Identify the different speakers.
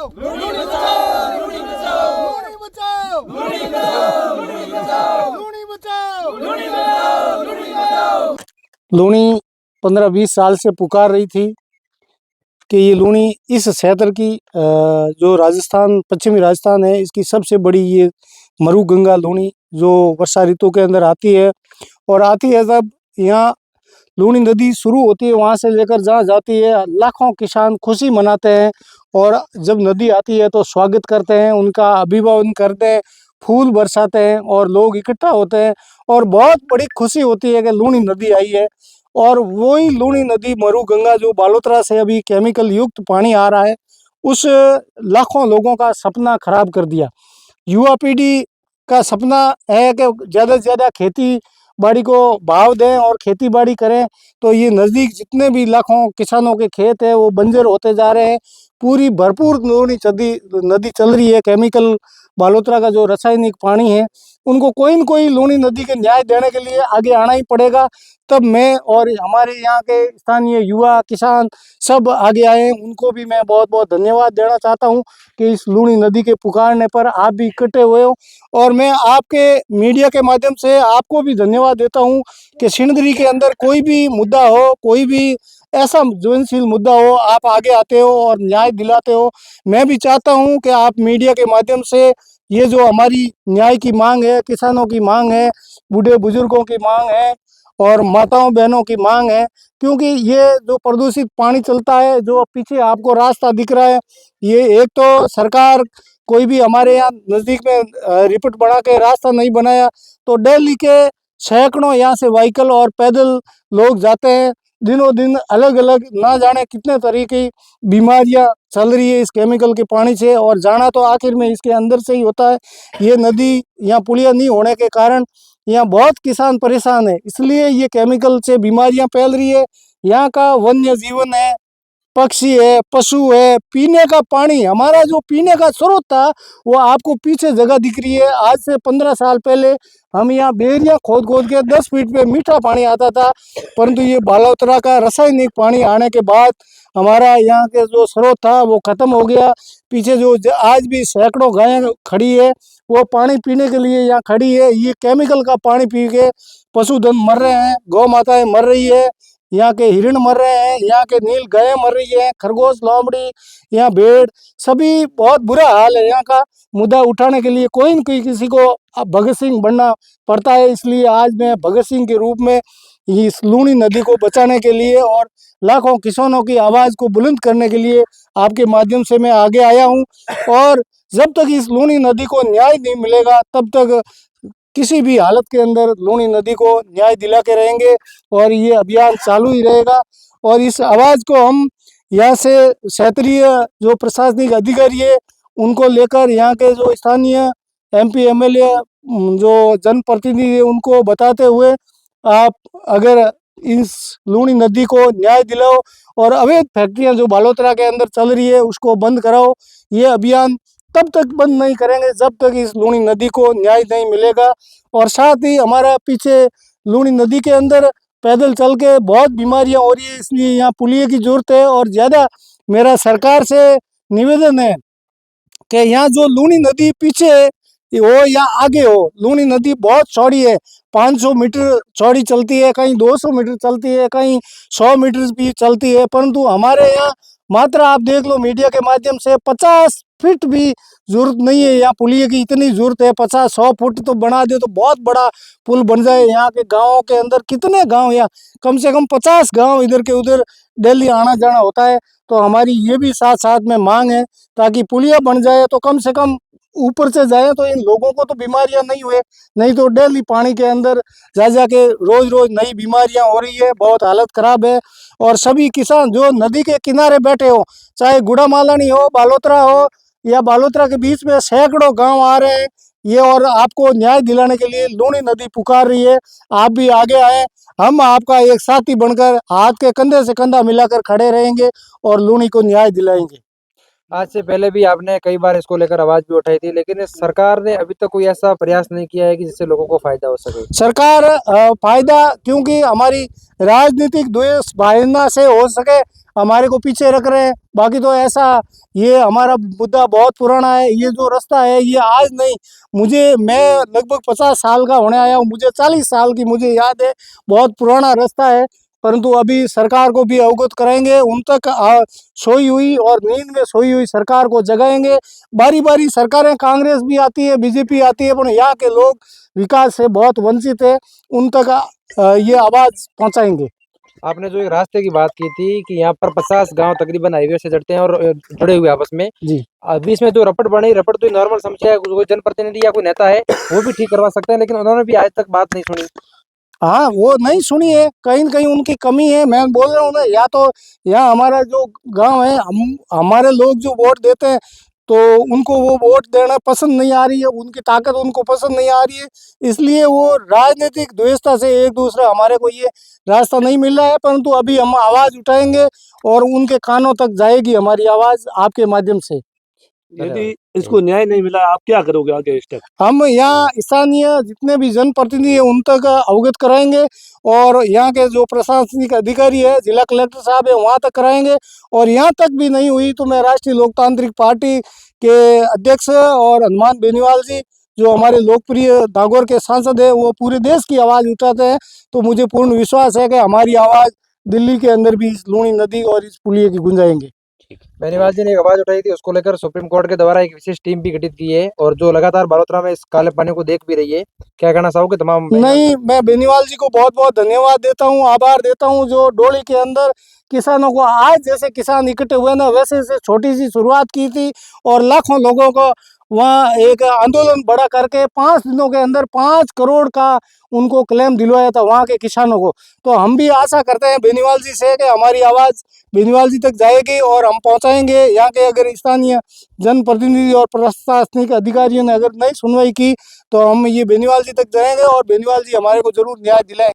Speaker 1: लूनी बचाओ, लूनी बचाओ, लूनी बचाओ, लूनी बचाओ, लूनी बचाओ, लूनी बचाओ, लूनी बचाओ, लूनी बचाओ।
Speaker 2: लूनी 15-20 साल से पुकार रही थी कि ये लूनी इस क्षेत्र की जो राजस्थान, पश्चिमी राजस्थान है, इसकी सबसे बड़ी ये मरु गंगा लूनी जो वर्षा ऋतु के अंदर आती है। और आती है जब यहाँ लूनी नदी शुरू होती है, वहाँ से लेकर जहाँ जाती है, लाखों किसान खुशी मनाते हैं। और जब नदी आती है तो स्वागत करते हैं, उनका अभिवादन करते हैं, फूल बरसाते हैं और लोग इकट्ठा होते हैं। और बहुत बड़ी खुशी होती है कि लूनी नदी आई है। और वही लूनी नदी मरु गंगा जो बालोतरा से अभी केमिकल युक्त पानी आ रहा है, उस लाखों लोगों का सपना खराब कर दिया। युवा पीढ़ी का सपना है कि ज़्यादा से ज़्यादा खेती बाड़ी को भाव दें और खेती बाड़ी करें, तो ये नज़दीक जितने भी लाखों किसानों के खेत है वो बंजर होते जा रहे हैं। पूरी भरपूर लूनी नदी चल रही है। केमिकल बालोतरा का जो रासायनिक पानी है, उनको कोई न कोई लूनी नदी के न्याय देने के लिए आगे आना ही पड़ेगा। तब मैं और हमारे यहाँ के स्थानीय युवा किसान सब आगे आए हैं। उनको भी मैं बहुत बहुत धन्यवाद देना चाहता हूँ कि इस लूनी नदी के पुकारने पर आप भी इकट्ठे हुए हो। और मैं आपके मीडिया के माध्यम से आपको भी धन्यवाद देता हूँ कि सिंदरी के अंदर कोई भी मुद्दा हो, कोई भी ऐसा ज्वलनशील मुद्दा हो, आप आगे आते हो और न्याय दिलाते हो। मैं भी चाहता हूँ कि आप मीडिया के माध्यम से ये जो हमारी न्याय की मांग है, किसानों की मांग है, बूढ़े बुजुर्गों की मांग है और माताओं बहनों की मांग है, क्योंकि ये जो प्रदूषित पानी चलता है, जो पीछे आपको रास्ता दिख रहा है, ये एक तो सरकार कोई भी हमारे यहाँ नज़दीक में रिपोर्ट बना के रास्ता नहीं बनाया, तो डेली के सैकड़ों यहाँ से व्हीकल और पैदल लोग जाते हैं। दिनों दिन अलग अलग ना जाने कितने तरीके की बीमारियाँ चल रही है इस केमिकल के पानी से, और जाना तो आखिर में इसके अंदर से ही होता है। ये नदी यहाँ पुलिया नहीं होने के कारण यहाँ बहुत किसान परेशान है, इसलिए ये केमिकल से बीमारियाँ फैल रही है। यहाँ का वन्य जीवन है, पक्षी है, पशु है, पीने का पानी, हमारा जो पीने का स्रोत था वो आपको पीछे जगह दिख रही है। आज से 15 साल पहले हम यहाँ बेरिया खोद खोद के 10 फीट पे मीठा पानी आता था, परंतु ये बालोतरा का रासायनिक पानी आने के बाद हमारा यहाँ के जो स्रोत था वो खत्म हो गया। पीछे जो आज भी सैकड़ों गायें खड़ी है, वो पानी पीने के लिए यहाँ खड़ी है। ये केमिकल का पानी पी के पशुधन मर रहे हैं, गौ माताएं मर रही है, यहाँ के हिरण मर रहे हैं, यहाँ के नील गायें मर रही है, खरगोश, लोमड़ी, यहाँ भेड़, सभी बहुत बुरा हाल है। यहाँ का मुद्दा उठाने के लिए कोई न कोई किसी को भगत सिंह बनना पड़ता है। इसलिए आज मैं भगत सिंह के रूप में इस लूनी नदी को बचाने के लिए और लाखों किसानों की आवाज़ को बुलंद करने के लिए आपके माध्यम से मैं आगे आया हूँ। और जब तक इस लूनी नदी को न्याय नहीं मिलेगा, तब तक किसी भी हालत के अंदर लूनी नदी को न्याय दिला के रहेंगे और ये अभियान चालू ही रहेगा। और इस आवाज़ को हम यहाँ से क्षेत्रीय जो प्रशासनिक अधिकारी है उनको लेकर यहाँ के जो स्थानीय MP MLA जो जनप्रतिनिधि है उनको बताते हुए, आप अगर इस लूनी नदी को न्याय दिलाओ और अवैध फैक्ट्रियाँ जो बालोतरा के अंदर चल रही है उसको बंद कराओ। ये अभियान तब तक बंद नहीं करेंगे जब तक इस लूनी नदी को न्याय नहीं मिलेगा। और साथ ही हमारा पीछे लूनी नदी के अंदर पैदल चल के बहुत बीमारियां हो रही है, इसलिए यहाँ पुलिये की जरूरत है। और ज़्यादा मेरा सरकार से निवेदन है कि यहाँ जो लूनी नदी पीछे हो या आगे हो, लूनी नदी बहुत चौड़ी है, 500 मीटर चौड़ी चलती है, कहीं 200 मीटर चलती है, कहीं 100 मीटर भी चलती है, परंतु हमारे यहाँ मात्र आप देख लो मीडिया के माध्यम से 50 फीट भी जरूरत नहीं है। यहाँ पुलिये की इतनी जरूरत है, 50-100 फुट तो बना दे तो बहुत बड़ा पुल बन जाए। यहाँ के गाँवों के अंदर कितने गाँव, यहाँ कम से कम 50 गाँव इधर के उधर डेली आना जाना होता है। तो हमारी ये भी साथ साथ में मांग है, ताकि पुलिया बन जाए तो कम से कम ऊपर से जाए तो इन लोगों को तो बीमारियां नहीं हुए, नहीं तो डेली पानी के अंदर जा जा के रोज रोज नई बीमारियां हो रही है, बहुत हालत खराब है। और सभी किसान जो नदी के किनारे बैठे हो, चाहे गुड़ामालानी हो, बालोतरा हो या बालोतरा के बीच में सैकड़ों गांव आ रहे हैं ये, और आपको न्याय दिलाने के लिए लूनी नदी पुकार रही है। आप भी आगे आए, हम आपका एक साथी बनकर हाथ के कंधे से कंधा मिलाकर खड़े रहेंगे और लूनी को न्याय दिलाएंगे।
Speaker 3: आज से पहले भी आपने कई बार इसको लेकर आवाज भी उठाई थी, लेकिन इस सरकार ने अभी तक कोई ऐसा प्रयास नहीं किया है कि जिससे लोगों को फायदा हो सके।
Speaker 2: सरकार फायदा, क्योंकि हमारी राजनीतिक द्वेष भावना से हो सके, हमारे को पीछे रख रहे हैं। बाकी तो ऐसा ये हमारा मुद्दा बहुत पुराना है। ये जो रास्ता है ये आज नहीं, मैं लगभग 50 साल का होने आया हूँ, मुझे 40 साल की मुझे याद है। बहुत पुराना रास्ता है, परंतु अभी सरकार को भी अवगत कराएंगे। उन तक सोई हुई और नींद में सोई हुई सरकार को जगाएंगे। बारी बारी सरकारें, कांग्रेस भी आती है, बीजेपी आती है, पर यहाँ के लोग विकास से बहुत वंचित है। उन तक ये आवाज़ पहुँचाएंगे।
Speaker 3: आपने जो एक रास्ते की बात की थी कि यहाँ पर 50 गांव तकरीबन हाईवे से जुड़ते हैं और जुड़े हुए आपस में,
Speaker 2: जी,
Speaker 3: अभी इसमें जो रपट बनी, रपट तो नॉर्मल समस्या है, कोई जनप्रतिनिधि या कोई नेता है वो भी ठीक करवा सकते हैं, लेकिन उन्होंने भी आज तक बात नहीं सुनी।
Speaker 2: हाँ, वो नहीं सुनी है। कहीं न कहीं उनकी कमी है। मैं बोल रहा हूँ ना, या तो यहाँ हमारा जो गांव है, हमारे लोग जो वोट देते हैं तो उनको वो वोट देना पसंद नहीं आ रही है, उनकी ताकत उनको पसंद नहीं आ रही है, इसलिए वो राजनीतिक द्वेषता से एक दूसरा हमारे को ये रास्ता नहीं मिल रहा है। परंतु अभी हम आवाज़ उठाएंगे और उनके कानों तक जाएगी हमारी आवाज़ आपके माध्यम से।
Speaker 4: यदि इसको न्याय नहीं मिला, आप क्या करोगे आगे स्टेप?
Speaker 2: हम यहाँ स्थानीय जितने भी जनप्रतिनिधि हैं उन तक अवगत कराएंगे और यहाँ के जो प्रशासनिक अधिकारी है, जिला कलेक्टर साहब है, वहाँ तक कराएंगे। और यहाँ तक भी नहीं हुई तो मैं राष्ट्रीय लोकतांत्रिक पार्टी के अध्यक्ष और हनुमान बेनीवाल जी, जो हमारे लोकप्रिय नागौर के सांसद है, वो पूरे देश की आवाज़ उठाते हैं। तो मुझे पूर्ण विश्वास है कि हमारी आवाज़ दिल्ली के अंदर भी इस लूणी नदी और इस पुलिया की गूंजाएंगे।
Speaker 3: बेनीवाल जी ने एक आवाज उठाई थी, उसको लेकर सुप्रीम कोर्ट के द्वारा एक विशेष टीम भी गठित की है और जो लगातार बालोतरा में इस काले पानी को देख भी रही है। क्या कहना चाहोगे तमाम?
Speaker 2: नहीं, मैं बेनीवाल जी को बहुत बहुत धन्यवाद देता हूँ, आभार देता हूँ, जो डोली के अंदर किसानों को आज जैसे किसान इकट्ठे हुए ना, वैसे से छोटी सी शुरुआत की थी और लाखों लोगों को वहाँ एक आंदोलन बड़ा करके 5 दिनों के अंदर 5 करोड़ का उनको क्लेम दिलवाया था वहाँ के किसानों को। तो हम भी आशा करते हैं बेनीवाल जी से कि हमारी आवाज़ बेनीवाल जी तक जाएगी और हम पहुँचाएंगे। यहाँ के अगर स्थानीय जनप्रतिनिधि और प्रशासनिक अधिकारियों ने अगर नहीं सुनवाई की तो हम ये बेनीवाल जी तक जाएंगे और बेनीवाल जी हमारे को जरूर न्याय दिलाएंगे।